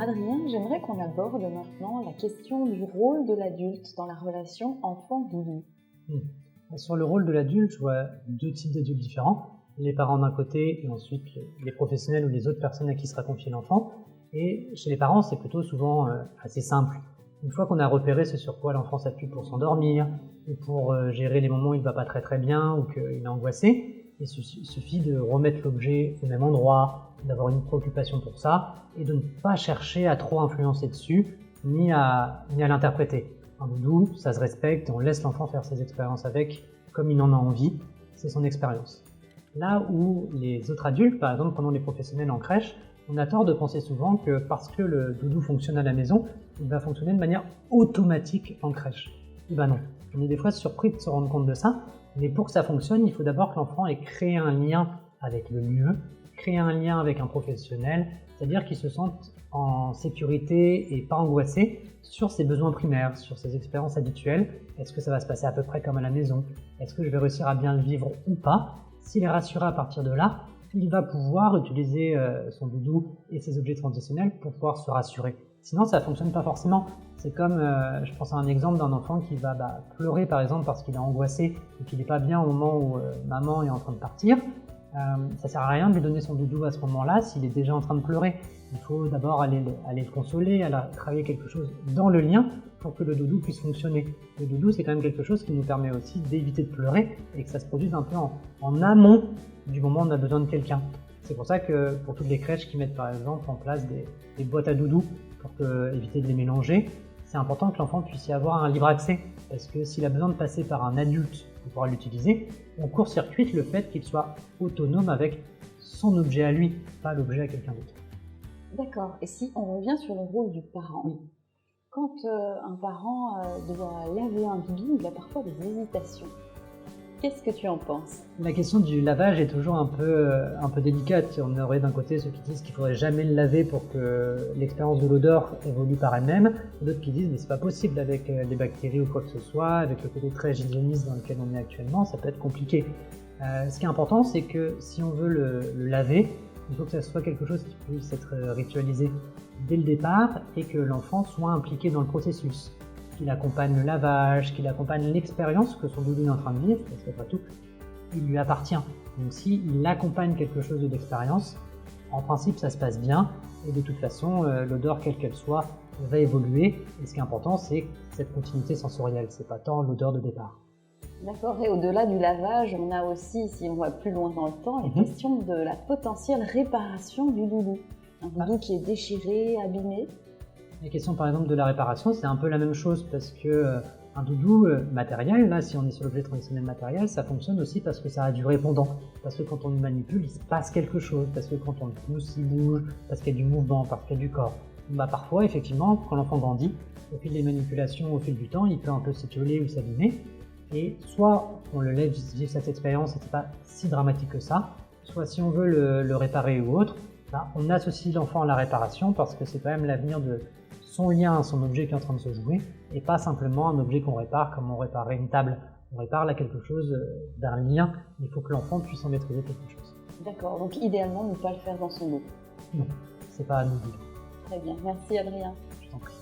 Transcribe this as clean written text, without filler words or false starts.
Adrien, j'aimerais qu'on aborde maintenant la question du rôle de l'adulte dans la relation enfant-doudou. Sur le rôle de l'adulte, je vois deux types d'adultes différents. Les parents d'un côté et ensuite les professionnels ou les autres personnes à qui sera confié l'enfant. Et chez les parents, c'est plutôt souvent assez simple. Une fois qu'on a repéré ce sur quoi l'enfant s'appuie pour s'endormir ou pour gérer les moments où il ne va pas très très bien ou qu'il est angoissé, il suffit de remettre l'objet au même endroit, d'avoir une préoccupation pour ça et de ne pas chercher à trop influencer dessus ni à l'interpréter. Un doudou, ça se respecte et on laisse l'enfant faire ses expériences avec comme il en a envie, c'est son expérience. Là où les autres adultes, par exemple pendant les professionnels en crèche, on a tort de penser souvent que parce que le doudou fonctionne à la maison, il va fonctionner de manière automatique en crèche. Et ben non, on est des fois surpris de se rendre compte de ça, mais pour que ça fonctionne, il faut d'abord que l'enfant ait créé un lien avec le lieu, créer un lien avec un professionnel, c'est-à-dire qu'il se sente en sécurité et pas angoissé sur ses besoins primaires, sur ses expériences habituelles. Est-ce que ça va se passer à peu près comme à la maison? Est-ce que je vais réussir à bien le vivre ou pas? S'il est rassuré à partir de là, il va pouvoir utiliser son doudou et ses objets transitionnels pour pouvoir se rassurer. Sinon, ça ne fonctionne pas forcément. C'est comme, je pense à un exemple d'un enfant qui va pleurer par exemple parce qu'il est angoissé et qu'il n'est pas bien au moment où maman est en train de partir. Ça sert à rien de lui donner son doudou à ce moment-là s'il est déjà en train de pleurer. Il faut d'abord aller le consoler, aller travailler quelque chose dans le lien pour que le doudou puisse fonctionner. Le doudou, c'est quand même quelque chose qui nous permet aussi d'éviter de pleurer et que ça se produise un peu en amont du moment où on a besoin de quelqu'un. C'est pour ça que pour toutes les crèches qui mettent par exemple en place des boîtes à doudou pour éviter de les mélanger, c'est important que l'enfant puisse y avoir un libre accès parce que s'il a besoin de passer par un adulte pour pouvoir l'utiliser, on court-circuite le fait qu'il soit autonome avec son objet à lui, pas l'objet à quelqu'un d'autre. D'accord. Et si on revient sur le rôle du parent, quand un parent doit laver un doudou, il a parfois des hésitations. Qu'est-ce que tu en penses? La question du lavage est toujours un peu délicate. On aurait d'un côté ceux qui disent qu'il ne faudrait jamais le laver pour que l'expérience de l'odeur évolue par elle-même, et d'autres qui disent mais c'est pas possible avec les bactéries ou quoi que ce soit, avec le côté très hygiéniste dans lequel on est actuellement, ça peut être compliqué. Ce qui est important, c'est que si on veut le laver, il faut que ça soit quelque chose qui puisse être ritualisé dès le départ et que l'enfant soit impliqué dans le processus. Qu'il accompagne le lavage, qu'il accompagne l'expérience que son doudou est en train de vivre, parce qu'après tout, il lui appartient. Donc s'il accompagne quelque chose de l'expérience, en principe ça se passe bien, et de toute façon, l'odeur quelle qu'elle soit va évoluer, et ce qui est important c'est cette continuité sensorielle, c'est pas tant l'odeur de départ. D'accord, et au-delà du lavage, on a aussi, si on va plus loin dans le temps, la question de la potentielle réparation du doudou. Un doudou qui est déchiré, abîmé. La question par exemple de la réparation, c'est un peu la même chose parce que un doudou matériel, là si on est sur l'objet traditionnel matériel, ça fonctionne aussi parce que ça a du répondant. Parce que quand on le manipule, il se passe quelque chose, parce que quand on le pousse, il bouge, parce qu'il y a du mouvement, parce qu'il y a du corps. Parfois, effectivement, quand l'enfant grandit, au fil des manipulations, au fil du temps, il peut un peu s'étioler ou s'abîmer. Et soit on le laisse vivre cette expérience et c'est pas si dramatique que ça, soit si on veut le réparer ou autre, on associe l'enfant à la réparation parce que c'est quand même l'avenir de son lien à son objet qui est en train de se jouer et pas simplement un objet qu'on répare comme on réparerait une table. On répare là quelque chose d'un lien, il faut que l'enfant puisse en maîtriser quelque chose. D'accord, donc idéalement ne pas le faire dans son dos. Non, c'est pas à nous. Très bien, merci Adrien. Je t'en prie.